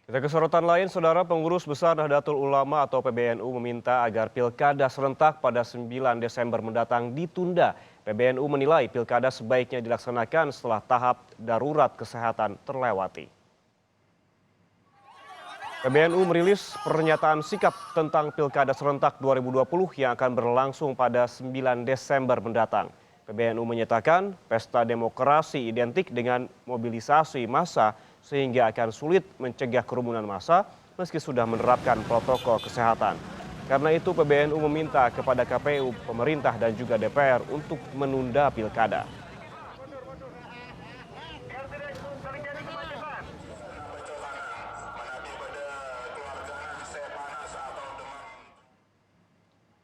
Kita ke sorotan lain, Saudara Pengurus Besar Nahdlatul Ulama atau PBNU meminta agar pilkada serentak pada 9 Desember mendatang ditunda. PBNU menilai pilkada sebaiknya dilaksanakan setelah tahap darurat kesehatan terlewati. PBNU merilis pernyataan sikap tentang pilkada serentak 2020 yang akan berlangsung pada 9 Desember mendatang. PBNU menyatakan pesta demokrasi identik dengan mobilisasi massa sehingga akan sulit mencegah kerumunan massa meski sudah menerapkan protokol kesehatan. Karena itu PBNU meminta kepada KPU, pemerintah dan juga DPR untuk menunda pilkada.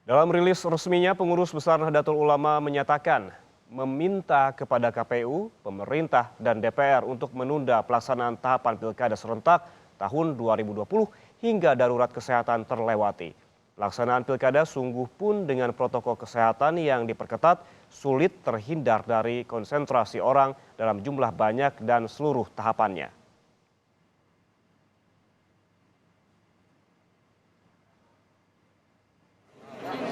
Dalam rilis resminya, Pengurus Besar Nahdlatul Ulama menyatakan meminta kepada KPU, pemerintah, dan DPR untuk menunda pelaksanaan tahapan pilkada serentak tahun 2020 hingga darurat kesehatan terlewati. Pelaksanaan pilkada sungguh pun dengan protokol kesehatan yang diperketat sulit terhindar dari konsentrasi orang dalam jumlah banyak dan seluruh tahapannya.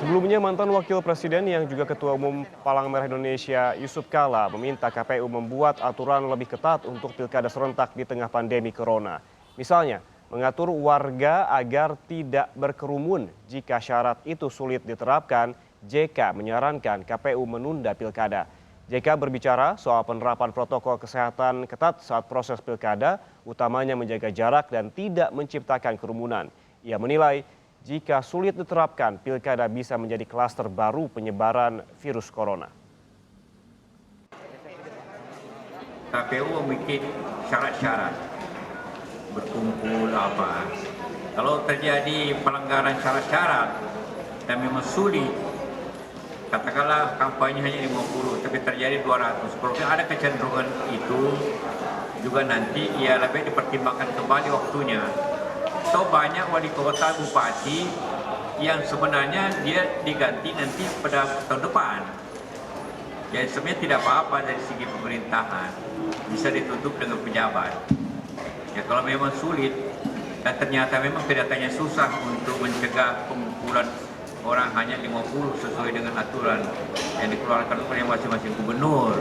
Sebelumnya, mantan Wakil Presiden yang juga Ketua Umum Palang Merah Indonesia Yusuf Kala meminta KPU membuat aturan lebih ketat untuk pilkada serentak di tengah pandemi corona. Misalnya, mengatur warga agar tidak berkerumun. Jika syarat itu sulit diterapkan, JK menyarankan KPU menunda pilkada. JK berbicara soal penerapan protokol kesehatan ketat saat proses pilkada, utamanya menjaga jarak dan tidak menciptakan kerumunan. Ia menilai jika sulit diterapkan, pilkada bisa menjadi klaster baru penyebaran virus corona. KPU memiliki syarat-syarat berkumpul apa. Kalau terjadi pelanggaran syarat-syarat dan memang sulit, katakanlah kampanye hanya 50, tapi terjadi 200. Kalau ada kecenderungan itu, juga nanti ia lebih dipertimbangkan kembali waktunya. Atau banyak wali kota, bupati yang sebenarnya dia diganti nanti pada tahun depan. Jadi sebenarnya tidak apa-apa dari segi pemerintahan, bisa ditutup dengan pejabat. Ya kalau memang sulit dan ternyata memang kelihatannya susah untuk mencegah pengumpulan orang hanya 50 sesuai dengan aturan yang dikeluarkan oleh masing-masing gubernur.